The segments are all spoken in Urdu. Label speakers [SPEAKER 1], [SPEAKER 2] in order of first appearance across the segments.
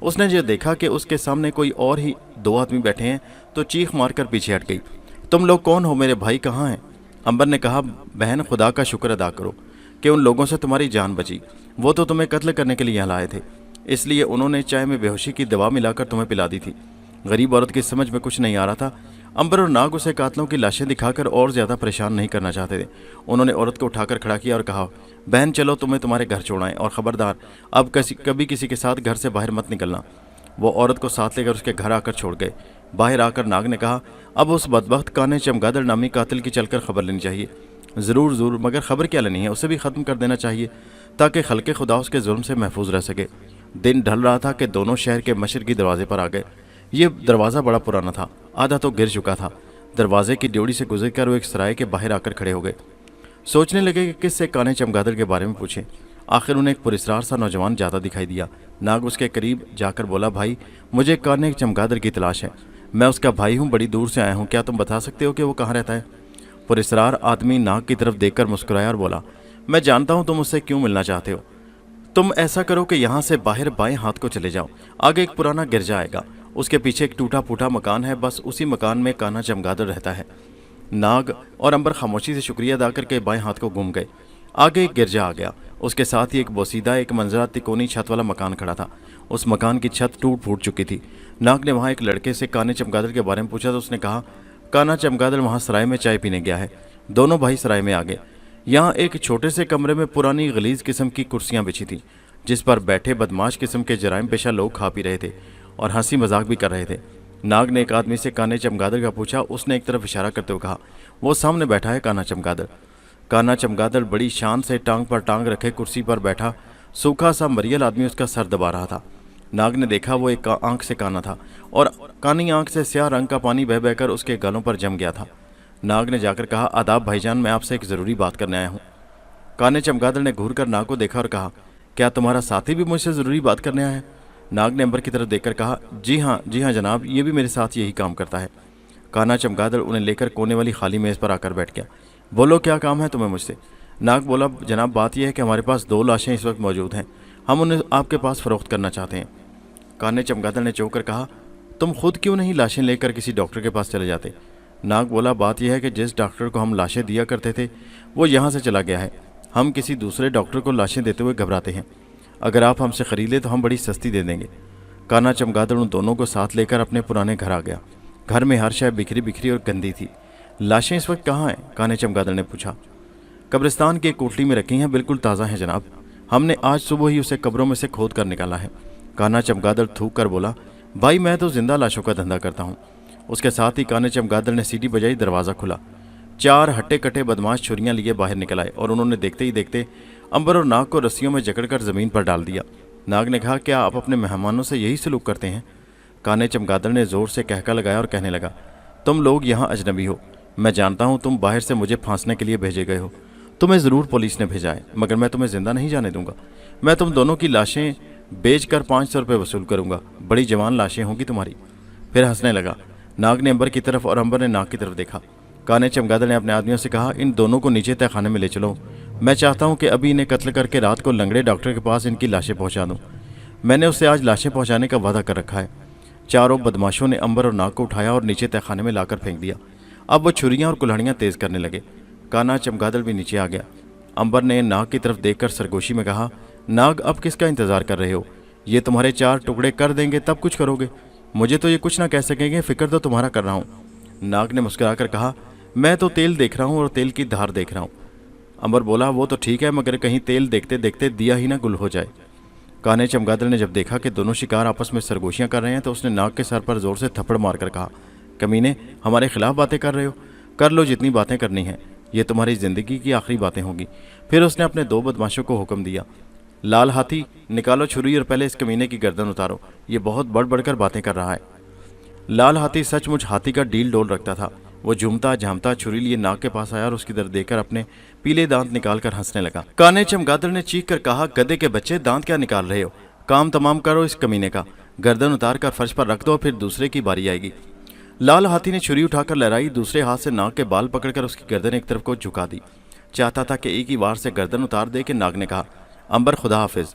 [SPEAKER 1] اس نے جو دیکھا کہ اس کے سامنے کوئی اور ہی دو آدمی بیٹھے ہیں تو چیخ مار کر پیچھے ہٹ گئی۔ تم لوگ کون ہو؟ میرے بھائی کہاں ہیں؟ امبر نے کہا، بہن خدا کا شکر ادا کرو کہ ان لوگوں سے تمہاری جان بچی، وہ تو تمہیں قتل کرنے کے لیے یہاں لائے تھے، اس لیے انہوں نے چائے میں بے ہوشی کی دوا ملا کر تمہیں پلا دی تھی۔ غریب عورت کی سمجھ میں کچھ نہیں آ رہا تھا۔ امبر اور ناگ اسے قاتلوں کی لاشیں دکھا کر اور زیادہ پریشان نہیں کرنا چاہتے تھے۔ انہوں نے عورت کو اٹھا کر کھڑا کیا اور کہا، بہن چلو تمہیں تمہارے گھر چھوڑائیں، اور خبردار اب کبھی کسی کے ساتھ گھر سے باہر مت نکلنا۔ وہ عورت کو ساتھ لے کر اس کے گھر آ کر چھوڑ گئے۔ باہر آ کر ناگ نے کہا، اب اس بدبخت کانے چمگادڑ نامی قاتل کی چل کر خبر لینی چاہیے۔ ضرور، مگر خبر کیا لینی ہے؟ اسے بھی ختم کر دینا چاہیے تاکہ خلق خدا اس کے ظلم سے محفوظ رہ سکے۔ دن ڈھل رہا تھا کہ دونوں شہر کے مشرقی دروازے پر آ گئے۔ یہ دروازہ بڑا پرانا تھا، آدھا تو گر چکا تھا۔ دروازے کی ڈیوڑی سے گزر کر وہ ایک سرائے کے باہر آ کر کھڑے ہو گئے۔ سوچنے لگے کہ کس سے کانے چمگادڑ کے بارے میں پوچھیں۔ آخر انہیں ایک پراسرار سا نوجوان جاتا دکھائی دیا۔ ناگ اس کے قریب جا کر بولا، بھائی مجھے کانے چمگادڑ کی تلاش ہے، میں اس کا بھائی ہوں، بڑی دور سے آیا ہوں، کیا تم بتا سکتے ہو کہ وہ کہاں رہتا ہے؟ پراسرار آدمی ناگ کی طرف دیکھ کر مسکرایا اور بولا، میں جانتا ہوں تم اس سے کیوں ملنا چاہتے ہو۔ تم ایسا کرو کہ یہاں سے باہر بائیں ہاتھ کو چلے جاؤ، آگے ایک پرانا گرجا آئے گا، اس کے پیچھے ایک ٹوٹا پھوٹا مکان ہے، بس اسی مکان میں کانا چمگادڑ رہتا ہے۔ ناگ اور امبر خاموشی سے شکریہ ادا کر کے بائیں ہاتھ کو گھوم گئے۔ آگے ایک گرجا آ گیا، اس کے ساتھ ہی ایک بوسیدہ ایک منظرہ تکونی چھت والا مکان کھڑا تھا۔ اس مکان کی چھت ٹوٹ پھوٹ چکی تھی۔ ناگ نے وہاں ایک لڑکے سے کانے چمگادڑ کے بارے میں پوچھا تو اس نے کہا، کانا چمگادڑ وہاں سرائے میں چائے پینے گیا ہے۔ دونوں بھائی سرائے میں آ گئے۔ یہاں ایک چھوٹے سے کمرے میں پرانی غلیظ قسم کی کرسیاں بچھی تھیں، جس پر بیٹھے بدماش قسم کے جرائم پیشہ لوگ کھا پی رہے تھے اور ہنسی مذاق بھی کر رہے تھے۔ ناگ نے ایک آدمی سے کانے چمگادڑ کا پوچھا، اس نے ایک طرف اشارہ کرتے ہوئے کہا، وہ سامنے بیٹھا ہے کانا چمگادڑ۔ کانا چمگادڑ بڑی شان سے ٹانگ پر ٹانگ رکھے کرسی پر بیٹھا سوکھا سا مریل آدمی اس کا سر دبا رہا تھا۔ ناگ نے دیکھا وہ ایک آنکھ سے کانا تھا اور کانی آنکھ سے سیاہ رنگ کا پانی بہہ بہہ کر اس کے گالوں پر جم گیا تھا۔ ناگ نے جا کر کہا، آداب بھائی جان، میں آپ سے ایک ضروری بات کرنے آیا ہوں۔ کانے چمگادڑ نے گھور کر ناگ کو دیکھا اور کہا، کیا تمہارا ساتھی بھی مجھ سے ضروری بات کرنے آیا ہے؟ ناگ نے امبر کی طرف دیکھ کر کہا، جی ہاں جناب، یہ بھی میرے ساتھ یہی کام کرتا ہے۔ کانا چمگادڑ انہیں لے کر کونے والی خالی میز پر آ کر بیٹھ گیا۔ بولو کیا کام ہے تمہیں مجھ سے؟ ناگ بولا، جناب بات یہ ہے کہ ہمارے پاس 2 لاشیں اس وقت موجود ہیں، ہم انہیں آپ کے پاس فروخت کرنا چاہتے ہیں۔ کانے چمگادڑ نے چونک کر کہا، تم خود کیوں نہیں لاشیں لے کر کسی ڈاکٹر کے پاس چلے جاتے؟ ناگ بولا، بات یہ ہے کہ جس ڈاکٹر کو ہم لاشیں دیا کرتے تھے وہ یہاں سے چلا گیا ہے، ہم کسی دوسرے ڈاکٹر کو لاشیں دیتے ہوئے گھبراتے ہیں، اگر آپ ہم سے خرید لیں تو ہم بڑی سستی دے دیں گے۔ کانا چمگادڑ ان دونوں کو ساتھ لے کر اپنے پرانے گھر آ گیا۔ گھر میں ہر شے بکھری بکھری اور گندی تھی۔ لاشیں اس وقت کہاں ہیں؟ کانے چمگادڑ نے پوچھا۔ قبرستان کی ایک کوٹلی میں رکھی ہیں، بالکل تازہ ہیں جناب، ہم نے آج صبح ہی اسے قبروں میں سے کھود کر نکالا ہے۔ کانا چمگادڑ تھوک کر بولا، بھائی میں تو زندہ لاشوں کا دھندا کرتا ہوں۔ اس کے ساتھ ہی کانے چمگادڑ نے سیٹی بجائی، دروازہ کھلا۔ 4 ہٹے کٹے بدماش چھریاں لیے باہر نکل آئے اور انہوں نے دیکھتے ہی دیکھتے امبر اور ناگ کو رسیوں میں جکڑ کر زمین پر ڈال دیا۔ ناگ نے کہا، کیا آپ اپنے مہمانوں سے یہی سلوک کرتے ہیں؟ کانے چمگادڑ نے زور سے کہکا لگایا اور کہنے لگا، تم لوگ یہاں اجنبی ہو، میں جانتا ہوں تم باہر سے مجھے پھانسنے کے لیے بھیجے گئے ہو، تمہیں ضرور پولیس نے بھیجا ہے، مگر میں تمہیں زندہ نہیں جانے دوں گا۔ میں تم دونوں کی لاشیں بیچ کر 500 روپے وصول کروں گا، بڑی جوان لاشیں ہوں گی تمہاری۔ پھر ہنسنے لگا۔ ناگ نے امبر کی طرف اور امبر نے ناگ کی طرف دیکھا۔ کانے چمگادڑ نے اپنے آدمیوں سے کہا، ان دونوں کو نیچے تہ خانے میں لے چلو، میں چاہتا ہوں کہ ابھی انہیں قتل کر کے رات کو لنگڑے ڈاکٹر کے پاس ان کی لاشیں پہنچا دوں، میں نے اسے آج لاشیں پہنچانے کا وعدہ کر رکھا ہے۔ چاروں بدماشوں نے امبر اور ناگ کو اٹھایا اور نیچے تہ خانے میں لا کر پھینک دیا۔ اب وہ چھریاں اور کلہڑیاں تیز کرنے لگے۔ کانا چمگادڑ بھی نیچے آ گیا۔ امبر نے ناگ کی طرف دیکھ کر سرگوشی میں کہا، ناگ اب کس کا انتظار کر رہے ہو؟ یہ تمہارے 4 ٹکڑے کر دیں گے تب کچھ کرو گے، مجھے تو یہ کچھ نہ کہہ سکیں گے، فکر تو تمہارا کر رہا ہوں۔ ناگ نے مسکرا کر کہا، میں تو تیل دیکھ رہا ہوں اور تیل کی دھار دیکھ رہا ہوں۔ امبر بولا، وہ تو ٹھیک ہے، مگر کہیں تیل دیکھتے دیکھتے دیا ہی نہ گل ہو جائے۔ کانے چمگادڑ نے جب دیکھا کہ دونوں شکار آپس میں سرگوشیاں کر رہے ہیں تو اس نے ناگ کے سر پر زور سے تھپڑ مار کر کہا، کمینے، ہمارے خلاف باتیں کر رہے ہو؟ کر لو جتنی باتیں کرنی ہیں، یہ تمہاری زندگی کی آخری باتیں ہوں گی۔ پھر اس نے اپنے 2 بدماشوں کو حکم دیا، لال ہاتھی نکالو چھری اور پہلے اس کمینے کی گردن اتارو، یہ بہت بڑھ بڑھ کر باتیں کر رہا ہے۔ لال ہاتھی سچ مچ ہاتھی کا ڈیل ڈول رکھتا تھا۔ وہ جھومتا جھامتا چھری لیے ناگ کے پاس آیا اور اس کی طرف دیکھ کر اپنے پیلے دانت نکال کر ہنسنے لگا۔ کانے چمگادڑ نے چیخ کر کہا، گدھے کے بچے، دانت کیا نکال رہے ہو؟ کام تمام کرو اس کمینے کا، گردن اتار کر فرش پر رکھ دو، پھر دوسرے کی باری آئے گی۔ لال ہاتھی نے چھری اٹھا کر لہرائی، دوسرے ہاتھ سے ناگ کے بال پکڑ کر اس کی گردن ایک طرف کو جھکا دی، چاہتا تھا کہ ایک ہی وار سے گردن اتار دے کہ ناگ نے کہا، امبر خدا حافظ۔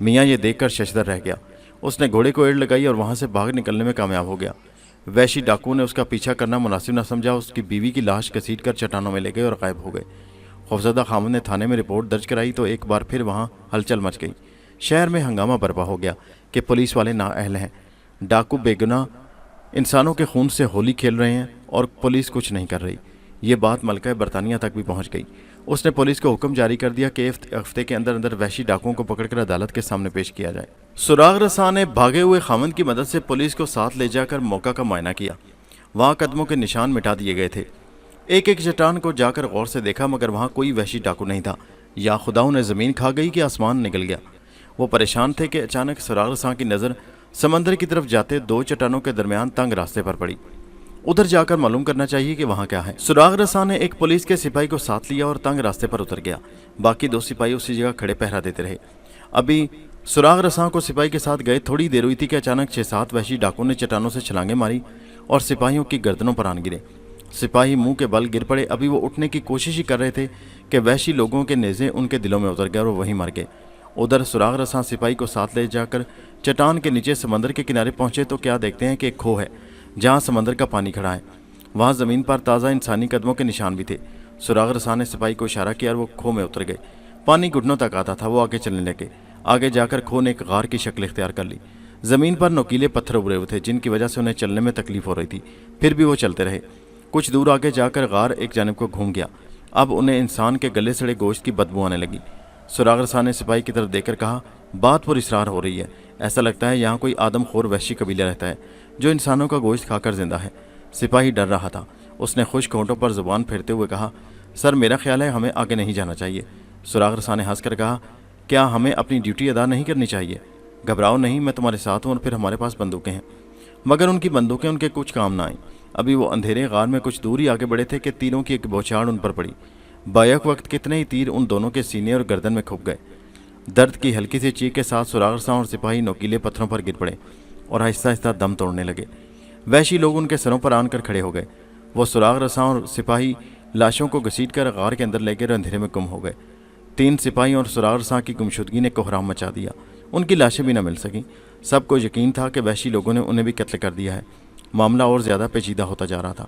[SPEAKER 1] میاں یہ دیکھ کر ششدر رہ گیا۔ اس نے گھوڑے کو ایڑ لگائی اور وہاں سے بھاگ نکلنے میں کامیاب ہو گیا۔ وحشی ڈاکو نے اس کا پیچھا کرنا مناسب نہ سمجھا، اس کی بیوی کی لاش گھسیٹ کر چٹانوں میں لے گئے اور غائب ہو گئے۔ خوفزدہ خاوند نے تھانے میں رپورٹ درج کرائی تو ایک بار پھر وہاں ہلچل مچ گئی۔ شہر میں ہنگامہ برپا ہو گیا کہ پولیس والے نااہل ہیں، ڈاکو بے گناہ انسانوں کے خون سے ہولی کھیل رہے ہیں اور پولیس کچھ نہیں کر رہی۔ یہ بات ملکہ برطانیہ تک بھی پہنچ گئی۔ اس نے پولیس کو حکم جاری کر دیا کہ ایک ہفتے کے اندر اندر وحشی ڈاکوؤں کو پکڑ کر عدالت کے سامنے پیش کیا جائے۔ سراغ رساں نے بھاگے ہوئے خاوند کی مدد سے پولیس کو ساتھ لے جا کر موقع کا معائنہ کیا۔ وہاں قدموں کے نشان مٹا دیے گئے تھے۔ ایک ایک چٹان کو جا کر غور سے دیکھا مگر وہاں کوئی وحشی ڈاکو نہیں تھا۔ یا خدا انہیں زمین کھا گئی کہ آسمان نگل گیا۔ وہ پریشان تھے کہ اچانک سراغ رساں کی نظر سمندر کی طرف جاتے دو چٹانوں کے درمیان تنگ راستے پر پڑی۔ ادھر جا کر معلوم کرنا چاہیے کہ وہاں کیا ہے۔ سراغ رساں نے ایک پولیس کے سپاہی کو ساتھ لیا اور تنگ راستے پر اتر گیا۔ باقی دو سپاہی اسی جگہ کھڑے پہرا دیتے رہے۔ ابھی سراغ رساں کو سپاہی کے ساتھ گئے تھوڑی دیر ہوئی تھی کہ اچانک 6-7 وحشی ڈاکو نے چٹانوں سے چھلانگیں ماری اور سپاہیوں کی گردنوں پر آن گرے۔ سپاہی منہ کے بل گر پڑے۔ ابھی وہ اٹھنے کی کوشش ہی کر رہے تھے کہ وحشی لوگوں کے نیزے ان کے دلوں میں اتر گئے اور وہ وہیں مر گئے۔ ادھر سراغ رساں سپاہی کو ساتھ لے جا کر چٹان کے نیچے سمندر کے کنارے پہنچے تو کیا دیکھتے ہیں کہ ایک کھو ہے جہاں سمندر کا پانی کھڑا ہے۔ وہاں زمین پر تازہ انسانی قدموں کے نشان بھی تھے۔ سراغ رساں نے سپاہی کو اشارہ کیا اور وہ کھو میں اتر گئے۔ پانی گھٹنوں تک آتا تھا۔ وہ آگے چلنے لگے۔ آگے جا کر کھو نے ایک غار کی شکل اختیار کر لی۔ زمین پر نوکیلے پتھر ابھرے ہوئے تھے جن کی وجہ سے انہیں چلنے میں تکلیف ہو رہی تھی، پھر بھی وہ چلتے رہے۔ کچھ دور آگے جا کر غار ایک جانب کو گھوم گیا۔ اب انہیں انسان کے گلے سڑے گوشت کی بدبو آنے لگی۔ سراغ رساں نے سپاہی کی طرف دیکھ کر کہا، بات پر اصرار ہو رہی ہے۔ ایسا لگتا ہے یہاں کوئی آدم خور وحشی قبیلہ رہتا ہے جو انسانوں کا گوشت کھا کر زندہ ہے۔ سپاہی ڈر رہا تھا۔ اس نے خشک ہونٹوں پر زبان پھیرتے ہوئے کہا، سر میرا خیال ہے ہمیں آگے نہیں جانا چاہیے۔ سراغ رساں نے ہنس کر کہا، کیا ہمیں اپنی ڈیوٹی ادا نہیں کرنی چاہیے؟ گھبراؤ نہیں، میں تمہارے ساتھ ہوں اور پھر ہمارے پاس بندوقیں ہیں۔ مگر ان کی بندوقیں ان کے کچھ کام نہ آئیں۔ ابھی وہ اندھیرے غار میں کچھ دور ہی آگے بڑھے تھے کہ تیروں کی ایک بوچھاڑ ان پر پڑی۔ بیک وقت کتنے ہی تیر ان دونوں کے سینے اور گردن میں کھپ گئے۔ درد کی ہلکی سی چیخ کے ساتھ سراغ رساں اور سپاہی نوکیلے پتھروں پر گر پڑے اور آہستہ آہستہ دم توڑنے لگے۔ وحشی لوگ ان کے سروں پر آن کر کھڑے ہو گئے۔ وہ سراغ رساں اور سپاہی لاشوں کو گھسیٹ کر غار کے اندر لے گئے اور اندھیرے میں گم ہو گئے۔ 3 سپاہی اور سراغ رساں کی گمشدگی نے کوہرام مچا دیا۔ ان کی لاشیں بھی نہ مل سکیں۔ سب کو یقین تھا کہ وحشی لوگوں نے انہیں بھی قتل کر دیا ہے۔ معاملہ اور زیادہ پیچیدہ ہوتا جا رہا تھا۔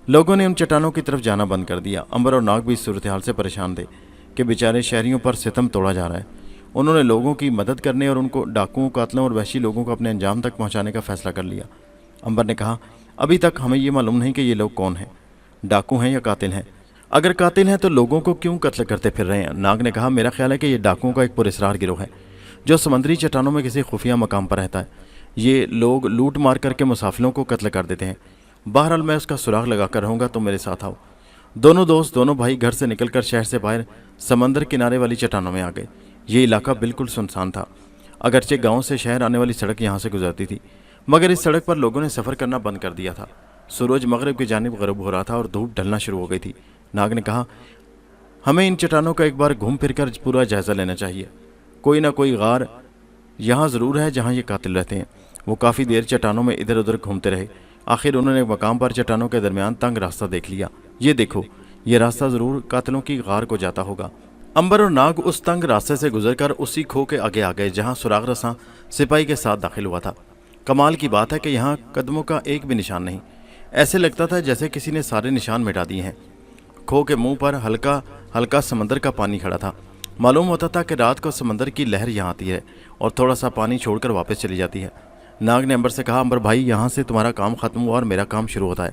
[SPEAKER 1] لوگوں نے ان چٹانوں کی طرف جانا بند کر دیا۔ امبر اور ناگ بھی اس صورتحال سے پریشان تھے کہ بیچارے شہریوں پر ستم توڑا جا رہا ہے۔ انہوں نے لوگوں کی مدد کرنے اور ان کو ڈاکوؤں، قاتلوں اور وحشی لوگوں کو اپنے انجام تک پہنچانے کا فیصلہ کر لیا۔ امبر نے کہا، ابھی تک ہمیں یہ معلوم نہیں کہ یہ لوگ کون ہیں، ڈاکو ہیں یا قاتل ہیں۔ اگر قاتل ہیں تو لوگوں کو کیوں قتل کرتے پھر رہے ہیں؟ ناگ نے کہا، میرا خیال ہے کہ یہ ڈاکوؤں کا ایک پراسرار گروہ ہے جو سمندری چٹانوں میں کسی خفیہ مقام پر رہتا ہے۔ یہ لوگ لوٹ مار کر کے مسافروں کو قتل کر دیتے ہیں۔ بہرحال میں اس کا سراغ لگا کر رہوں گا، تم میرے ساتھ آؤ۔ دونوں دوست، دونوں بھائی گھر سے نکل کر شہر سے باہر سمندر کنارے والی چٹانوں میں آ گئے۔ یہ علاقہ بالکل سنسان تھا۔ اگرچہ گاؤں سے شہر آنے والی سڑک یہاں سے گزرتی تھی مگر اس سڑک پر لوگوں نے سفر کرنا بند کر دیا تھا۔ سورج مغرب کی جانب غروب ہو رہا تھا اور دھوپ ڈھلنا شروع ہو گئی تھی۔ ناگ نے کہا، ہمیں ان چٹانوں کا ایک بار گھوم پھر کر پورا جائزہ لینا چاہیے۔ کوئی نہ کوئی غار یہاں ضرور ہے جہاں یہ قاتل رہتے ہیں۔ وہ کافی دیر چٹانوں میں ادھر ادھر گھومتے رہے۔ آخر انہوں نے ایک مقام پر چٹانوں کے درمیان تنگ راستہ دیکھ لیا۔ یہ دیکھو، یہ راستہ ضرور قاتلوں کی غار کو جاتا ہوگا۔ امبر اور ناگ اس تنگ راستے سے گزر کر اسی کھو کے آگے آ گئے جہاں سراغ رساں سپاہی کے ساتھ داخل ہوا تھا۔ کمال کی بات ہے کہ یہاں قدموں کا ایک بھی نشان نہیں۔ ایسے لگتا تھا جیسے کسی نے سارے نشان مٹا دیے ہیں۔ کھو کے منہ پر ہلکا ہلکا سمندر کا پانی کھڑا تھا۔ معلوم ہوتا تھا کہ رات کو سمندر کی لہر یہاں آتی ہے اور تھوڑا سا پانی چھوڑ کر واپس چلی جاتی ہے۔ ناگ نے امبر سے کہا، امبر بھائی، یہاں سے تمہارا کام ختم ہوا اور میرا کام شروع ہوتا ہے۔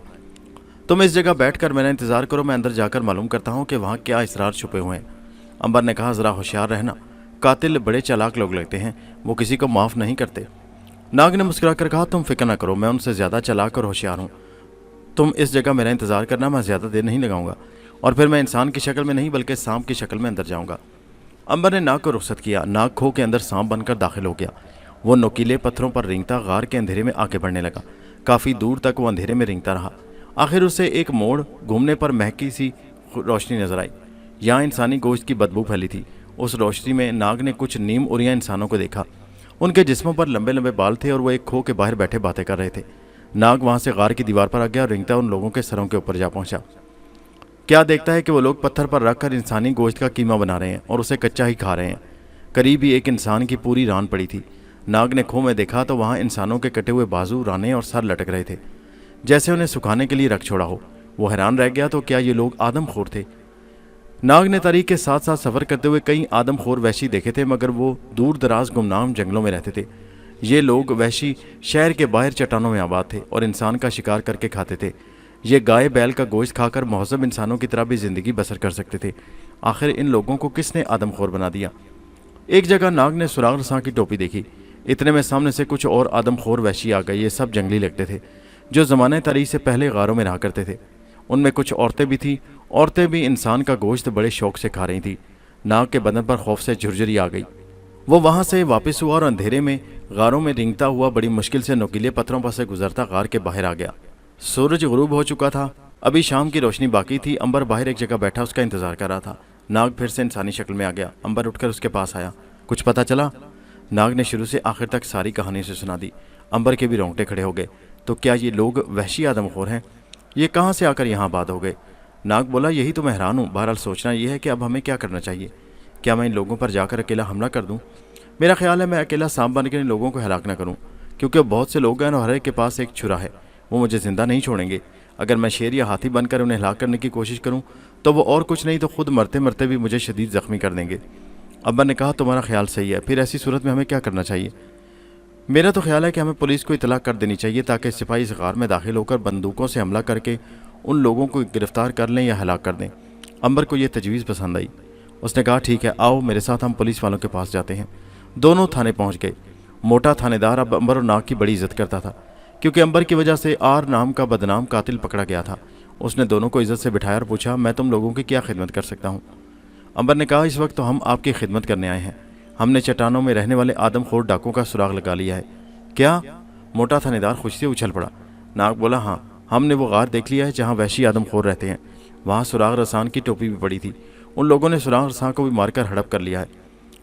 [SPEAKER 1] تم اس جگہ بیٹھ کر میرا انتظار کرو، میں اندر جا کر معلوم کرتا ہوں کہ وہاں کیا اسرار چھپے ہوئے ہیں۔ امبر نے کہا، ذرا ہوشیار رہنا، قاتل بڑے چالاک لوگ لگتے ہیں، وہ کسی کو معاف نہیں کرتے۔ ناگ نے مسکرا کر کہا، تم فکر نہ کرو، میں ان سے زیادہ چالاک اور ہوشیار ہوں۔ تم اس جگہ میرا انتظار کرنا، میں زیادہ دیر نہیں لگاؤں گا، اور پھر میں انسان کی شکل میں نہیں بلکہ سانپ کی شکل میں اندر جاؤں گا۔ امبر نے ناگ کو رخصت کیا۔ ناگ کھو کے اندر سانپ بن کر داخل ہو گیا۔ وہ نوکیلے پتھروں پر رینگتا غار کے اندھیرے میں آگے بڑھنے لگا۔ کافی دور تک وہ اندھیرے میں رینگتا رہا۔ آخر اسے ایک موڑ گھومنے پر مہکی سی روشنی نظر آئی۔ یہاں انسانی گوشت کی بدبو پھیلی تھی۔ اس روشنی میں ناگ نے کچھ نیم اریاں انسانوں کو دیکھا۔ ان کے جسموں پر لمبے لمبے بال تھے اور وہ ایک کھو کے باہر بیٹھے باتیں کر رہے تھے۔ ناگ وہاں سے غار کی دیوار پر آ گیا اور رینگتا ان لوگوں کے سروں کے اوپر جا پہنچا۔ کیا دیکھتا ہے کہ وہ لوگ پتھر پر رکھ کر انسانی گوشت کا کیما بنا رہے ہیں اور اسے کچا ہی کھا رہے ہیں۔ قریب ہی ایک انسان کی پوری ران پڑی تھی۔ ناگ نے کھو میں دیکھا تو وہاں انسانوں کے کٹے ہوئے بازو، رانے اور سر لٹک رہے تھے، جیسے انہیں سکھانے کے لیے رکھ چھوڑا ہو۔ وہ حیران رہ گیا تو کیا یہ لوگ آدم خور تھے؟ ناگ نے تاریخ کے ساتھ ساتھ سفر کرتے ہوئے کئی آدم خور وحشی دیکھے تھے، مگر وہ دور دراز گمنام جنگلوں میں رہتے تھے۔ یہ لوگ وحشی شہر کے باہر چٹانوں میں آباد تھے اور انسان کا شکار کر کے کھاتے تھے۔ یہ گائے بیل کا گوشت کھا کر مہذب انسانوں کی طرح بھی زندگی بسر کر سکتے تھے۔ آخر ان لوگوں کو کس نے آدم خور بنا دیا؟ ایک جگہ ناگ نے سراغ رساں کی ٹوپی دیکھی۔ اتنے میں سامنے سے کچھ اور آدم خور وحشی آ گئے۔ یہ سب جنگلی لگتے تھے جو زمانہ تاریخ سے پہلے غاروں میں رہا کرتے تھے۔ ان میں کچھ عورتیں بھی تھیں۔ عورتیں بھی انسان کا گوشت بڑے شوق سے کھا رہی تھیں۔ ناگ کے بدن پر خوف سے جھرجھری آ گئی۔ وہ وہاں سے واپس ہوا اور اندھیرے میں غاروں میں رینگتا ہوا بڑی مشکل سے نوکیلے پتھروں پر سے گزرتا غار کے باہر آ گیا۔ سورج غروب ہو چکا تھا، ابھی شام کی روشنی باقی تھی۔ امبر باہر ایک جگہ بیٹھا اس کا انتظار کر رہا تھا۔ ناگ پھر سے انسانی شکل میں آ گیا۔ امبر اٹھ کر اس کے پاس آیا۔ کچھ پتہ چلا؟ ناگ نے شروع سے آخر تک ساری کہانی سے سنا دی۔ امبر کے بھی رونگٹے کھڑے ہو گئے۔ تو کیا یہ لوگ وحشی آدم خور ہیں؟ یہ کہاں سے آ کر یہاں آباد ہو گئے؟ ناگ بولا، یہی تو میں حیران ہوں۔ بہرحال سوچنا یہ ہے کہ اب ہمیں کیا کرنا چاہیے۔ کیا میں ان لوگوں پر جا کر اکیلا حملہ کر دوں؟ میرا خیال ہے میں اکیلا سانپ بن کر ان لوگوں کو ہلاک نہ کروں، کیونکہ بہت سے لوگ ہیں اور ہر ایک کے پاس ایک چھرا ہے۔ وہ مجھے زندہ نہیں چھوڑیں گے۔ اگر میں شیر یا ہاتھی بن کر انہیں ہلاک کرنے کی کوشش کروں تو وہ اور کچھ نہیں تو خود مرتے مرتے بھی مجھے شدید زخمی کر دیں گے۔ ابا نے کہا، تمہارا خیال صحیح ہے۔ پھر ایسی صورت میں ہمیں کیا کرنا چاہیے؟ میرا تو خیال ہے کہ ہمیں پولیس کو اطلاع کر دینی چاہیے تاکہ سپاہی اس غار میں داخل ہو کر بندوقوں سے حملہ کر کے ان لوگوں کو گرفتار کر لیں یا ہلاک کر دیں۔ امبر کو یہ تجویز پسند آئی۔ اس نے کہا، ٹھیک ہے، آؤ میرے ساتھ، ہم پولیس والوں کے پاس جاتے ہیں۔ دونوں تھانے پہنچ گئے۔ موٹا تھانے دار اب امبر اور ناگ کی بڑی عزت کرتا تھا، کیونکہ امبر کی وجہ سے آر نام کا بدنام قاتل پکڑا گیا تھا۔ اس نے دونوں کو عزت سے بٹھایا اور پوچھا، میں تم لوگوں کی کیا خدمت کر سکتا ہوں؟ امبر نے کہا، اس وقت تو ہم آپ کی خدمت کرنے آئے ہیں۔ ہم نے چٹانوں میں رہنے والے آدم خور ڈاکوں کا سراغ لگا لیا ہے۔ کیا؟ موٹا تھانے دار خوشی سے اچھل پڑا۔ ناگ بولا، ہاں، ہم نے وہ غار دیکھ لیا ہے جہاں وحشی آدم خور رہتے ہیں۔ وہاں سراغ رسان کی ٹوپی بھی پڑی تھی۔ ان لوگوں نے سراغ رسان کو بھی مار کر ہڑپ کر لیا ہے۔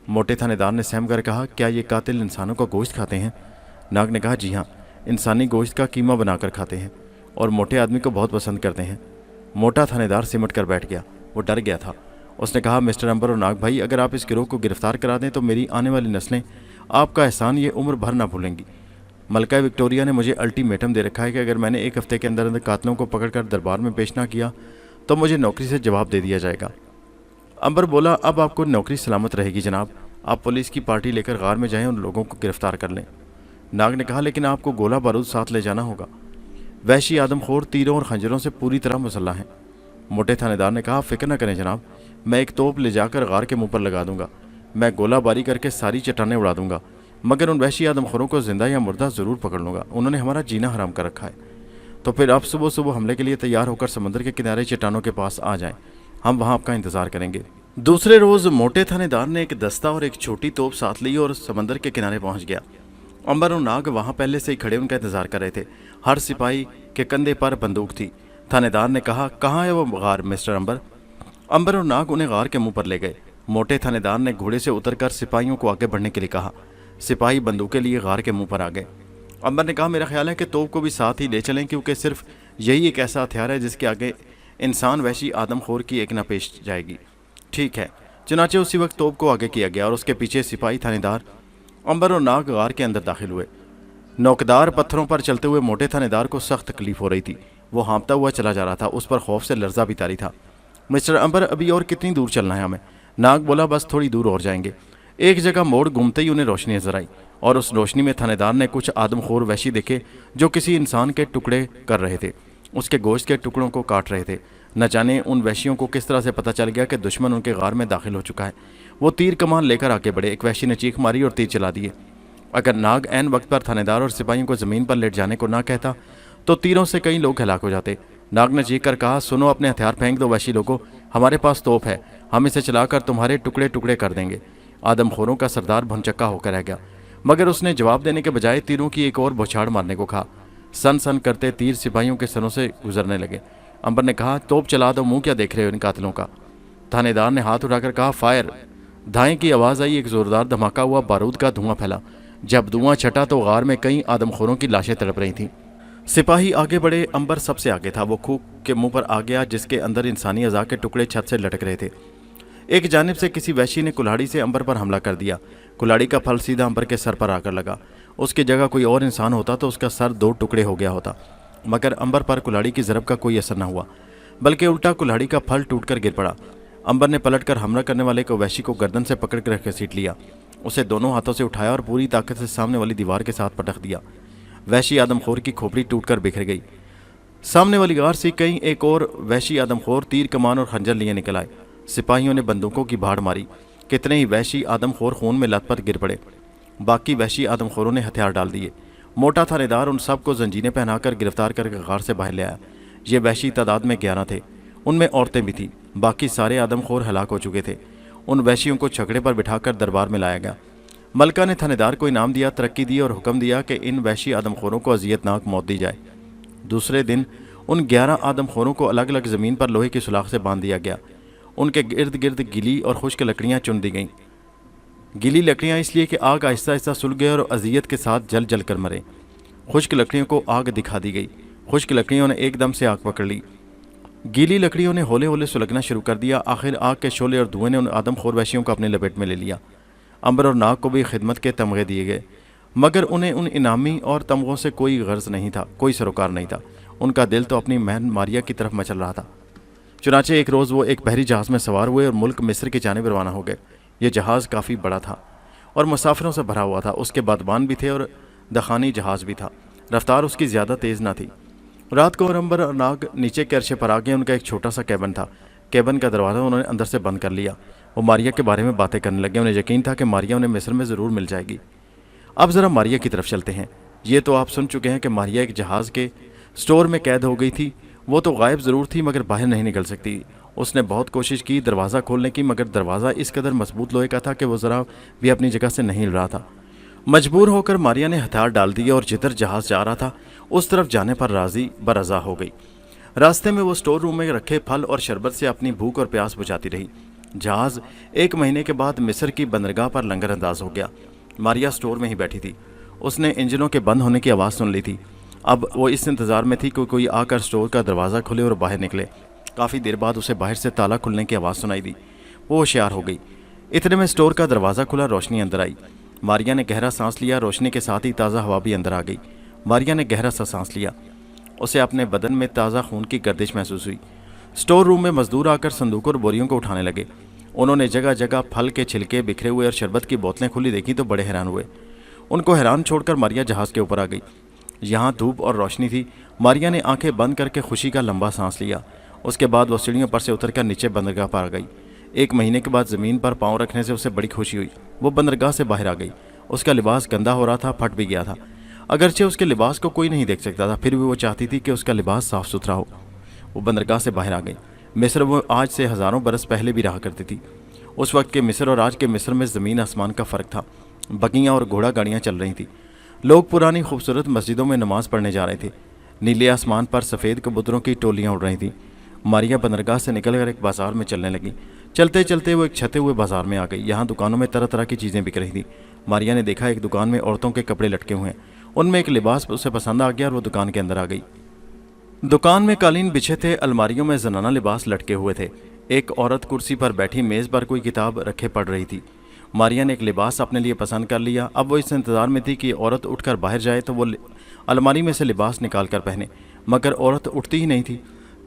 [SPEAKER 1] موٹے تھانے دار نے سہم کر کہا، کیا یہ قاتل انسانوں کا گوشت کھاتے ہیں؟ ناگ نے کہا، جی ہاں، انسانی گوشت کا قیمہ بنا کر کھاتے ہیں اور موٹے آدمی کو بہت پسند کرتے ہیں۔ موٹا تھانے دار سمٹ کر بیٹھ گیا۔ وہ ڈر گیا تھا۔ اس نے کہا، مسٹر امبر اور ناگ بھائی، اگر آپ اس گروہ کو گرفتار کرا دیں تو میری آنے والی نسلیں آپ کا احسان یہ عمر بھر نہ بھولیں گی۔ ملکہ وکٹوریہ نے مجھے الٹیمیٹم دے رکھا ہے کہ اگر میں نے ایک ہفتے کے اندر اندر قاتلوں کو پکڑ کر دربار میں پیش نہ کیا تو مجھے نوکری سے جواب دے دیا جائے گا۔ امبر بولا، اب آپ کو نوکری سلامت رہے گی جناب۔ آپ پولیس کی پارٹی لے کر غار میں جائیں اور لوگوں کو گرفتار کر لیں۔ ناگ نے کہا، لیکن آپ کو گولہ بارود ساتھ لے جانا ہوگا۔ وحشی آدم خور تیروں اور خنجروں سے پوری طرح مسلح ہیں۔ موٹے تھانے دار نے کہا، فکر نہ کریں جناب، میں ایک توپ لے جا کر غار کے منہ پر لگا دوں گا۔ میں گولہ باری کر کے ساری چٹانیں اڑا دوں گا، مگر ان وحشی آدم خوروں کو زندہ یا مردہ ضرور پکڑ لوں گا۔ انہوں نے ہمارا جینا حرام کر رکھا ہے۔ تو پھر آپ صبح صبح حملے کے لیے تیار ہو کر سمندر کے کنارے چٹانوں کے پاس آ جائیں، ہم وہاں آپ کا انتظار کریں گے۔ دوسرے روز موٹے تھانے دار نے ایک دستہ اور ایک چھوٹی توپ ساتھ لی اور سمندر کے کنارے پہنچ گیا۔ امبر اور ناگ وہاں پہلے سے ہی کھڑے ان کا انتظار کر رہے تھے۔ ہر سپاہی کے کندھے پر بندوق تھی۔ تھانے دار نے کہا، کہاں ہے وہ غار مسٹر امبر؟ امبر اور ناگ انہیں غار کے منہ پر لے گئے۔ موٹے تھانے دار نے گھوڑے سے اتر کر سپاہیوں کو آگے بڑھنے کے لیے کہا۔ سپاہی بندوقیں لیے غار کے منہ پر آ گئے۔ امبر نے کہا، میرا خیال ہے کہ توپ کو بھی ساتھ ہی لے چلیں، کیونکہ صرف یہی ایک ایسا ہتھیار ہے جس کے آگے انسان وحشی آدم خور کی ایک نہ پیش جائے گی۔ ٹھیک ہے۔ چنانچہ اسی وقت توپ کو آگے کیا گیا اور اس کے پیچھے سپاہی تھانے دار امبر اور ناگ غار کے اندر داخل ہوئے۔ نوکدار پتھروں پر چلتے ہوئے موٹے تھانے دار کو سخت تکلیف ہو رہی تھی۔ وہ ہانپتا ہوا چلا جا رہا تھا۔ اس پر خوف سے لرزہ بھی طاری تھا۔ مسٹر امبر، ابھی اور کتنی دور چلنا ہے ہمیں؟ ناگ بولا، بس تھوڑی دور اور جائیں گے۔ ایک جگہ موڑ گھومتے ہی انہیں روشنی نظر آئی اور اس روشنی میں تھانے دار نے کچھ آدم خور وحشی دیکھے جو کسی انسان کے ٹکڑے کر رہے تھے، اس کے گوشت کے ٹکڑوں کو کاٹ رہے تھے۔ نہ جانے ان وحشیوں کو کس طرح سے پتہ چل گیا کہ دشمن ان کے غار میں داخل ہو چکا ہے۔ وہ تیر کمان لے کر آگے بڑھے۔ ایک وحشی نے چیخ ماری اور تیر چلا دیے۔ اگر ناگ عین وقت پر تھانے دار اور سپاہیوں کو زمین پر لیٹ جانے کو نہ کہتا تو تیروں سے کئی لوگ ہلاک ہو جاتے۔ ناگ نے چیخ کر کہا، سنو، اپنے ہتھیار پھینک دو وحشی لوگوں، ہمارے پاس توپ ہے، ہم اسے چلا کر تمہارے ٹکڑے ٹکڑے کر دیں گے۔ آدم خوروں کا سردار بھنچکا ہو کر رہ گیا، مگر اس نے جواب دینے کے بجائے تیروں کی ایک اور بوچھاڑ مارنے کو کہا۔ سن سن کرتے تیر سپاہیوں کے سروں سے گزرنے لگے۔ امبر نے کہا، توپ چلا دو، منہ کیا دیکھ رہے ہو ان قاتلوں کا؟ تھانے دار نے ہاتھ اٹھا کر کہا، فائر۔ دھائیں کی آواز آئی، ایک زوردار دھماکہ ہوا، بارود کا دھواں پھیلا۔ جب دھواں چھٹا تو غار میں کئی آدم خوروں کی لاشیں تڑپ رہی تھیں۔ سپاہی آگے بڑھے۔ امبر سب سے آگے تھا۔ وہ کھوک کے منہ پر آ گیا جس کے اندر انسانی اعضاء کے ٹکڑے چھت سے لٹک رہے تھے۔ ایک جانب سے کسی وحشی نے کلاڑی سے امبر پر حملہ کر دیا۔ کلاڑی کا پھل سیدھا امبر کے سر پر آ کر لگا۔ اس کی جگہ کوئی اور انسان ہوتا تو اس کا سر 2 ٹکڑے ہو گیا ہوتا، مگر امبر پر کلاڑی کی ضرب کا کوئی اثر نہ ہوا، بلکہ الٹا کلاڑی کا پھل ٹوٹ کر گر پڑا۔ امبر نے پلٹ کر حملہ کرنے والے کو وحشی کو گردن سے پکڑ کر گھسیٹ لیا، اسے دونوں ہاتھوں سے اٹھایا اور پوری طاقت سے سامنے والی دیوار کے ساتھ پٹخ دیا۔ وحشی آدم خور کی کھوپڑی ٹوٹ کر بکھر گئی۔ سامنے والی غار سے کہیں ایک اور وحشی آدم خور تیر کمان اور خنجر لیے نکل آئے۔ سپاہیوں نے بندوقوں کی بھاڑ ماری، کتنے ہی وحشی آدم خور خون میں لت پت گر پڑے۔ باقی وحشی آدم خوروں نے ہتھیار ڈال دیے۔ موٹا تھانے دار ان سب کو زنجیریں پہنا کر گرفتار کر کے غار سے باہر لے آیا۔ یہ وحشی تعداد میں 11 تھے، ان میں عورتیں بھی تھیں۔ باقی سارے آدم خور ہلاک ہو چکے تھے۔ ان وحشیوں کو چھکڑے پر بٹھا کر دربار میں لایا گیا۔ ملکہ نے تھانے دار کو انعام دیا، ترقی دی اور حکم دیا کہ ان وحشی آدم خوروں کو اذیت ناک موت دی جائے۔ دوسرے دن ان 11 آدم خوروں کو الگ الگ زمین پر لوہے کی سلاخ سے باندھ دیا گیا۔ ان کے ارد گرد گیلی اور خشک لکڑیاں چن دی گئیں۔ گیلی لکڑیاں اس لیے کہ آگ آہستہ آہستہ سل گئے اور اذیت کے ساتھ جل جل کر مرے۔ خشک لکڑیوں کو آگ دکھا دی گئی۔ خشک لکڑیوں نے ایک دم سے آگ پکڑ لی۔ گیلی لکڑیوں نے ہولے ہولے سلگنا شروع کر دیا۔ آخر آگ کے شعلے اور دھوئیں نے ان آدم خور وحشیوں کو اپنے لپیٹ میں لے لیا۔ امبر اور ناگ کو بھی خدمت کے تمغے دیے گئے، مگر انہیں ان انعامی اور تمغوں سے کوئی غرض نہیں تھا، کوئی سروکار نہیں تھا۔ ان کا دل تو اپنی بہن ماریا کی طرف مچل رہا تھا۔ چنانچہ ایک روز وہ ایک بحری جہاز میں سوار ہوئے اور ملک مصر کی جانب روانہ ہو گئے۔ یہ جہاز کافی بڑا تھا اور مسافروں سے بھرا ہوا تھا۔ اس کے بادبان بھی تھے اور دخانی جہاز بھی تھا۔ رفتار اس کی زیادہ تیز نہ تھی۔ رات کو امبر اور ناگ نیچے کے عرشے پر آ گئے۔ ان کا ایک چھوٹا سا کیبن تھا۔ کیبن کا دروازہ انہوں نے اندر سے بند کر لیا۔ وہ ماریا کے بارے میں باتیں کرنے لگے۔ انہیں یقین تھا کہ ماریا انہیں مصر میں ضرور مل جائے گی۔ اب ذرا ماریا کی طرف چلتے ہیں۔ یہ تو آپ سن چکے ہیں کہ ماریا ایک جہاز کے سٹور میں قید ہو گئی تھی۔ وہ تو غائب ضرور تھی مگر باہر نہیں نکل سکتی۔ اس نے بہت کوشش کی دروازہ کھولنے کی، مگر دروازہ اس قدر مضبوط لوہے کا تھا کہ وہ ذرا بھی اپنی جگہ سے نہیں ہل رہا تھا۔ مجبور ہو کر ماریا نے ہتھیار ڈال دیے اور جدھر جہاز جا رہا تھا اس طرف جانے پر راضی برضا ہو گئی۔ راستے میں وہ سٹور روم میں رکھے پھل اور شربت سے اپنی بھوک اور پیاس بجھاتی رہی۔ جہاز 1 مہینے کے بعد مصر کی بندرگاہ پر لنگر انداز ہو گیا۔ ماریا سٹور میں ہی بیٹھی تھی۔ اس نے انجنوں کے بند ہونے کی آواز سن لی تھی۔ اب وہ اس انتظار میں تھی کہ کوئی آ کر سٹور کا دروازہ کھلے اور باہر نکلے۔ کافی دیر بعد اسے باہر سے تالا کھلنے کی آواز سنائی دی۔ وہ ہوشیار ہو گئی۔ اتنے میں سٹور کا دروازہ کھلا، روشنی اندر آئی۔ ماریا نے گہرا سانس لیا۔ روشنی کے ساتھ ہی تازہ ہوا بھی اندر آ گئی۔ ماریا نے گہرا سا سانس لیا۔ اسے اپنے بدن میں تازہ خون کی گردش محسوس ہوئی۔ سٹور روم میں مزدور آ کر صندوقوں اور بوریوں کو اٹھانے لگے۔ انہوں نے جگہ جگہ پھل کے چھلکے بکھرے ہوئے اور شربت کی بوتلیں کھلی دیکھی تو بڑے حیران ہوئے۔ ان کو حیران چھوڑ کر ماریا جہاز کے اوپر آ گئی۔ یہاں دھوپ اور روشنی تھی۔ ماریا نے آنکھیں بند کر کے خوشی کا لمبا سانس لیا۔ اس کے بعد وہ سیڑھیوں پر سے اتر کر نیچے بندرگاہ پر آ گئی۔ 1 مہینے کے بعد زمین پر پاؤں رکھنے سے اسے بڑی خوشی ہوئی۔ وہ بندرگاہ سے باہر آ گئی۔ اس کا لباس گندا ہو رہا تھا، پھٹ بھی گیا تھا۔ اگرچہ اس کے لباس کو کوئی نہیں دیکھ سکتا تھا، پھر بھی وہ چاہتی تھی کہ اس کا لباس صاف ستھرا ہو۔ وہ بندرگاہ سے باہر آ گئی۔ مصر وہ آج سے ہزاروں برس پہلے بھی رہا کرتی تھی۔ اس وقت کے مصر اور آج کے مصر میں زمین آسمان کا فرق تھا۔ بگیاں اور گھوڑا گاڑیاں چل رہی تھیں۔ لوگ پرانی خوبصورت مسجدوں میں نماز پڑھنے جا رہے تھے۔ نیلے آسمان پر سفید کبوتروں کی ٹولیاں اڑ رہی تھیں۔ ماریا بندرگاہ سے نکل کر ایک بازار میں چلنے لگی۔ چلتے چلتے وہ ایک چھتے ہوئے بازار میں آ گئی۔ یہاں دکانوں میں طرح طرح کی چیزیں بک رہی تھیں۔ ماریا نے دیکھا ایک دکان میں عورتوں کے کپڑے لٹکے ہوئے ہیں۔ ان میں ایک لباس اسے پسند آ گیا اور وہ دکان کے اندر آ گئی۔ دکان میں قالین بچھے تھے، الماریوں میں زنانہ لباس لٹکے ہوئے تھے۔ ایک عورت کرسی پر بیٹھی میز پر کوئی کتاب رکھے پڑھ رہی تھی۔ ماریا نے ایک لباس اپنے لیے پسند کر لیا۔ اب وہ اس انتظار میں تھی کہ عورت اٹھ کر باہر جائے تو وہ الماری میں سے لباس نکال کر پہنے، مگر عورت اٹھتی ہی نہیں تھی۔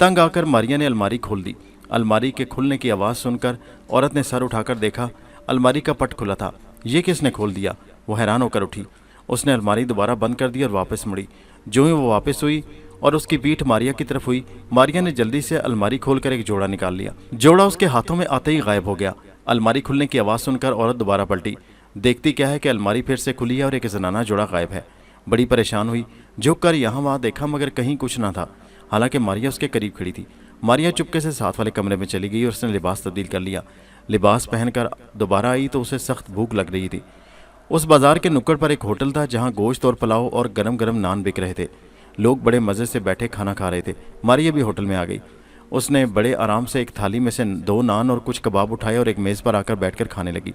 [SPEAKER 1] تنگ آ کر ماریا نے الماری کھول دی۔ الماری کے کھلنے کی آواز سن کر عورت نے سر اٹھا کر دیکھا، الماری کا پٹ کھلا تھا۔ یہ کس نے کھول دیا؟ وہ حیران ہو کر اٹھی۔ اس نے الماری دوبارہ بند کر دی اور واپس مڑی۔ جو ہی وہ واپس ہوئی اور اس کی پیٹھ ماریا کی طرف ہوئی، ماریا نے جلدی سے الماری کھول کر ایک جوڑا نکال لیا۔ جوڑا اس کے ہاتھوں میں آتے ہی غائب ہو گیا۔ الماری کھلنے کی آواز سن کر عورت دوبارہ پلٹی۔ دیکھتی کیا ہے کہ الماری پھر سے کھلی ہے اور ایک زنانہ جوڑا غائب ہے۔ بڑی پریشان ہوئی، جھک کر یہاں وہاں دیکھا مگر کہیں کچھ نہ تھا، حالانکہ ماریا اس کے قریب کھڑی تھی۔ ماریا چپکے سے ساتھ والے کمرے میں چلی گئی اور اس نے لباس تبدیل کر لیا۔ لباس پہن کر دوبارہ آئی تو اسے سخت بھوک لگ رہی تھی۔ اس بازار کے نکڑ پر ایک ہوٹل تھا جہاں گوشت اور پلاؤ اور گرم گرم نان بک رہے تھے۔ لوگ بڑے مزے سے بیٹھے کھانا کھا رہے تھے۔ ماریا بھی ہوٹل میں آ گئی۔ اس نے بڑے آرام سے ایک تھالی میں سے 2 نان اور کچھ کباب اٹھائے اور ایک میز پر آ کر بیٹھ کر کھانے لگی۔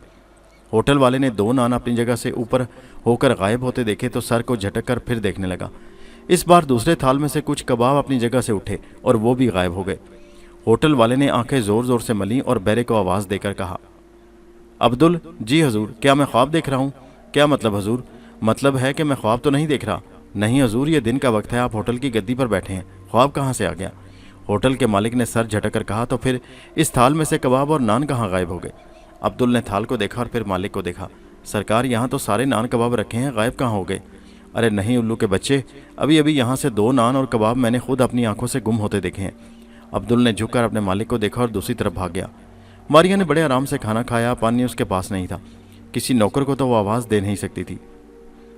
[SPEAKER 1] ہوٹل والے نے 2 نان اپنی جگہ سے اوپر ہو کر غائب ہوتے دیکھے تو سر کو جھٹک کر پھر دیکھنے لگا۔ اس بار دوسرے تھال میں سے کچھ کباب اپنی جگہ سے اٹھے اور وہ بھی غائب ہو گئے۔ ہوٹل والے نے آنکھیں زور زور سے ملیں اور بیرے کو آواز دے کر کہا، عبدل، جی حضور، کیا میں خواب دیکھ رہا ہوں؟ کیا مطلب حضور؟ مطلب ہے کہ میں خواب تو نہیں دیکھ رہا۔ نہیں حضور، یہ دن کا وقت ہے، آپ ہوٹل کی گدی پر بیٹھے ہیں، خواب کہاں سے آ گیا؟ ہوٹل کے مالک نے سر جھٹک کر کہا، تو پھر اس تھال میں سے کباب اور نان کہاں غائب ہو گئے؟ عبدل نے تھال کو دیکھا اور پھر مالک کو دیکھا۔ سرکار، یہاں تو سارے نان کباب رکھے ہیں، غائب کہاں ہو گئے؟ ارے نہیں الو کے بچے، ابھی ابھی یہاں سے 2 نان اور کباب میں نے خود اپنی آنکھوں سے گم ہوتے دیکھے ہیں۔ عبدل نے جھک کر اپنے مالک کو دیکھا اور دوسری طرف بھاگ گیا۔ ماریا نے بڑے آرام سے کھانا کھایا، پانی اس کے پاس نہیں تھا، کسی نوکر کو تو وہ آواز دے نہیں سکتی تھی۔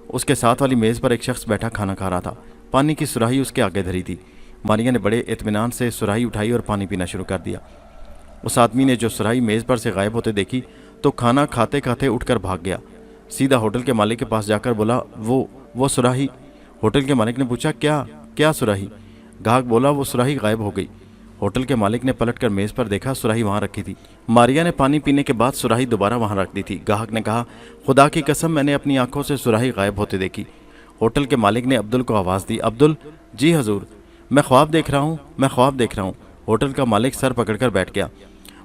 [SPEAKER 1] اس کے ساتھ والی میز پر ایک شخص بیٹھا کھانا کھا رہا تھا، پانی کی سراہی اس کے آگے دھری تھی۔ ماریا نے بڑے اطمینان سے سراہی اٹھائی اور پانی پینا شروع کر دیا۔ اس آدمی نے جو سراہی میز پر سے غائب ہوتے دیکھی تو کھانا کھاتے کھاتے اٹھ کر بھاگ گیا، سیدھا ہوٹل کے مالک کے پاس جا کر بولا، وہ سراہی۔ ہوٹل کے مالک نے پوچھا، کیا سراہی؟ گاہک بولا، وہ سراہی غائب ہو گئی۔ ہوٹل کے مالک نے پلٹ کر میز پر دیکھا، سراہی وہاں رکھی تھی۔ ماریا نے پانی پینے کے بعد سراہی دوبارہ وہاں رکھ دی تھی۔ گاہک نے کہا، خدا کی قسم، میں نے اپنی آنکھوں سے سراہی غائب ہوتے دیکھی۔ ہوٹل کے مالک نے عبدل کو آواز دی، عبدل، جی حضور، میں خواب دیکھ رہا ہوں۔ ہوٹل کا مالک سر پکڑ کر بیٹھ گیا۔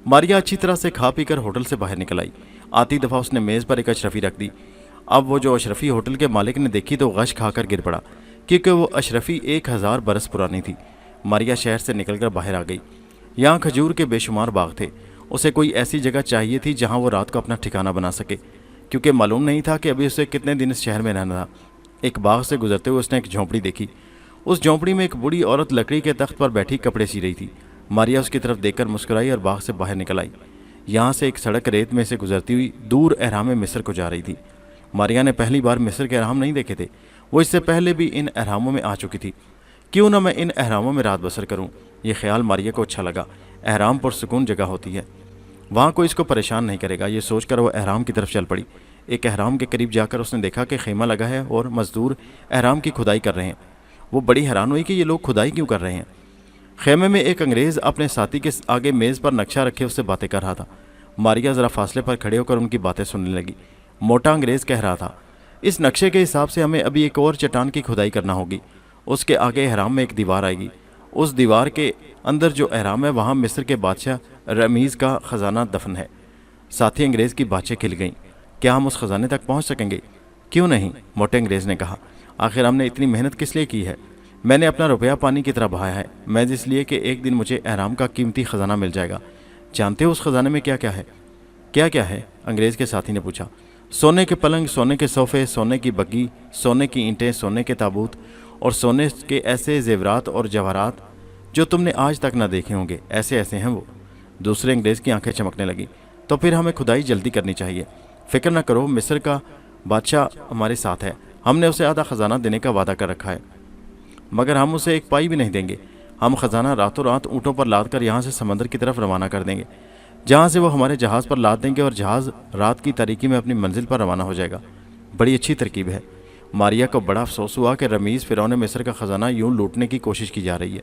[SPEAKER 1] ماریا اچھی طرح سے کھا پی کر ہوٹل سے باہر نکل آئی۔ آتی دفعہ اس نے میز پر ایک اشرفی رکھ دی۔ اب وہ جو اشرفی ہوٹل کے مالک نے دیکھی تو غش کھا کر گر پڑا، کیونکہ وہ اشرفی 1000 برس پرانی تھی۔ ماریا شہر سے نکل کر باہر آ گئی۔ یہاں کھجور کے بے شمار باغ تھے۔ اسے کوئی ایسی جگہ چاہیے تھی جہاں وہ رات کو اپنا ٹھکانہ بنا سکے، کیونکہ معلوم نہیں تھا کہ ابھی اسے کتنے دن اس شہر میں رہنا تھا۔ ایک باغ سے گزرتے ہوئے اس نے ایک جھونپڑی دیکھی۔ اس جھونپڑی میں ایک بوڑھی عورت لکڑی کے تخت پر بیٹھی کپڑے سی رہی تھی۔ ماریا اس کی طرف دیکھ کر مسکرائی اور باغ سے باہر نکل آئی۔ یہاں سے ایک سڑک ریت میں سے گزرتی ہوئی دور احرام مصر کو جا رہی تھی۔ ماریا نے پہلی بار مصر کے احرام نہیں دیکھے تھے، وہ اس سے پہلے بھی ان احراموں میں آ چکی تھی۔ کیوں نہ میں ان احراموں میں رات بسر کروں؟ یہ خیال ماریا کو اچھا لگا۔ احرام پرسکون جگہ ہوتی ہے، وہاں کوئی اس کو پریشان نہیں کرے گا، یہ سوچ کر وہ احرام کی طرف چل پڑی۔ ایک احرام کے قریب جا کر اس نے دیکھا کہ خیمہ لگا ہے اور مزدور احرام کی کھدائی کر رہے ہیں۔ وہ بڑی حیران ہوئی کہ یہ لوگ کھدائی کیوں کر رہے ہیں۔ خیمے میں ایک انگریز اپنے ساتھی کے آگے میز پر نقشہ رکھے اس سے باتیں کر رہا تھا۔ ماریا ذرا فاصلے پر کھڑے ہو کر ان کی باتیں سننے لگی۔ موٹا انگریز کہہ رہا تھا، اس نقشے کے حساب سے ہمیں ابھی ایک اور چٹان کی کھدائی کرنا ہوگی، اس کے آگے احرام میں ایک دیوار آئے گی، اس دیوار کے اندر جو احرام ہے وہاں مصر کے بادشاہ رمیز کا خزانہ دفن ہے۔ ساتھی انگریز کی باتیں کھل گئیں، کیا ہم اس خزانے تک پہنچ سکیں گے؟ کیوں نہیں، موٹے انگریز نے کہا، آخر ہم نے اتنی محنت کس لیے کی ہے؟ میں نے اپنا روپیہ پانی کی طرح بہایا ہے، میں اس لیے کہ ایک دن مجھے احرام کا قیمتی خزانہ مل جائے گا۔ جانتے ہو اس خزانے میں کیا کیا ہے؟ کیا ہے؟ انگریز کے ساتھی نے پوچھا۔ سونے کے پلنگ، سونے کے صوفے، سونے کی بگی، سونے کی اینٹیں، سونے کے تابوت اور سونے کے ایسے زیورات اور جواہرات جو تم نے آج تک نہ دیکھے ہوں گے، ایسے ہیں وہ۔ دوسرے انگریز کی آنکھیں چمکنے لگیں۔ تو پھر ہمیں کھدائی جلدی کرنی چاہیے۔ فکر نہ کرو، مصر کا بادشاہ ہمارے ساتھ ہے، ہم نے اسے آدھا خزانہ دینے کا وعدہ کر رکھا ہے، مگر ہم اسے ایک پائی بھی نہیں دیں گے۔ ہم خزانہ راتوں رات اونٹوں پر لاد کر یہاں سے سمندر کی طرف روانہ کر دیں گے، جہاں سے وہ ہمارے جہاز پر لاد دیں گے اور جہاز رات کی تاریکی میں اپنی منزل پر روانہ ہو جائے گا۔ بڑی اچھی ترکیب ہے۔ ماریا کو بڑا افسوس ہوا کہ رمیز فرعون مصر کا خزانہ یوں لوٹنے کی کوشش کی جا رہی ہے۔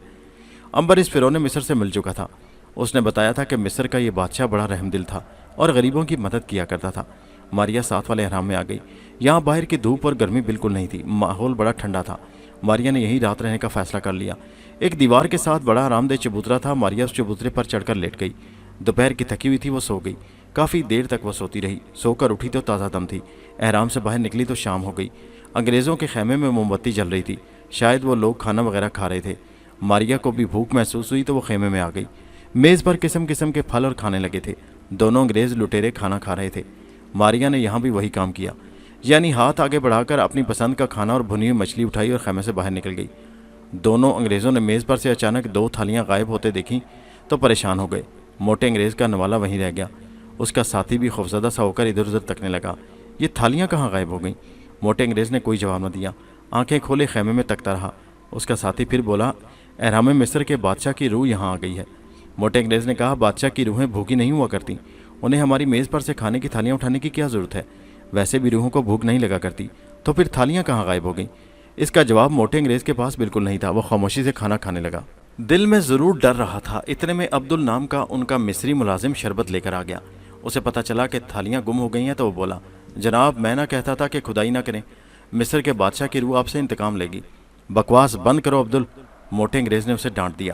[SPEAKER 1] امبر اس فرعون مصر سے مل چکا تھا، اس نے بتایا تھا کہ مصر کا یہ بادشاہ بڑا رحم دل تھا اور غریبوں کی مدد کیا کرتا تھا۔ ماریا ساتھ والے احرام میں آ گئی۔ یہاں باہر کی دھوپ اور گرمی بالکل نہیں تھی، ماحول بڑا ٹھنڈا تھا۔ ماریا نے یہیں رات رہنے کا فیصلہ کر لیا۔ ایک دیوار کے ساتھ بڑا آرام دہ چبوترا تھا، ماریا اس چبوترے پر چڑھ کر لیٹ گئی۔ دوپہر کی تھکی ہوئی تھی، وہ سو گئی۔ کافی دیر تک وہ سوتی رہی، سو کر اٹھی تو تازہ دم تھی۔ احرام سے باہر نکلی تو شام ہو گئی۔ انگریزوں کے خیمے میں موم بتی جل رہی تھی، شاید وہ لوگ کھانا وغیرہ کھا رہے تھے۔ ماریا کو بھی بھوک محسوس ہوئی تو وہ خیمے میں آ گئی۔ میز پر قسم قسم کے پھل اور کھانے لگے تھے، دونوں انگریز لٹیرے کھانا کھا رہے تھے۔ ماریا نے یہاں بھی وہی کام کیا، یعنی ہاتھ آگے بڑھا کر اپنی پسند کا کھانا اور بھنی ہوئی مچھلی اٹھائی اور خیمے سے باہر نکل گئی۔ دونوں انگریزوں نے میز پر سے اچانک 2 تھالیاں غائب ہوتے دیکھیں تو پریشان ہو گئے۔ موٹے انگریز کا نوالہ وہیں رہ گیا، اس کا ساتھی بھی خوفزدہ سا ہو کر ادھر ادھر تکنے لگا۔ یہ تھالیاں کہاں غائب ہو گئیں؟ موٹے انگریز نے کوئی جواب نہ دیا، آنکھیں کھولے خیمے میں تکتا رہا۔ اس کا ساتھی پھر بولا، احرام مصر کے بادشاہ کی روح یہاں آ گئی ہے۔ موٹے انگریز نے کہا، بادشاہ کی روحیں بھوکی نہیں ہوا کرتی، انہیں ہماری میز پر سے کھانے کی تھالیاں اٹھانے کی کیا ضرورت ہے؟ ویسے بھی روحوں کو بھوک نہیں لگا کرتی، تو پھر تھالیاں کہاں غائب ہو گئیں؟ اس کا جواب موٹے انگریز کے پاس بالکل نہیں تھا، وہ خاموشی سے کھانا کھانے لگا۔ دل میں ضرور ڈر رہا تھا۔ اتنے میں عبدل نام کا ان کا مصری ملازم شربت لے کر آ گیا۔ اسے پتہ چلا کہ تھالیاں گم ہو گئی ہیں تو وہ بولا، جناب میں نہ کہتا تھا کہ کھدائی نہ کریں، مصر کے بادشاہ کی روح آپ سے انتقام لے گی۔ بکواس بند کرو عبدل، موٹے انگریز نے اسے ڈانٹ دیا۔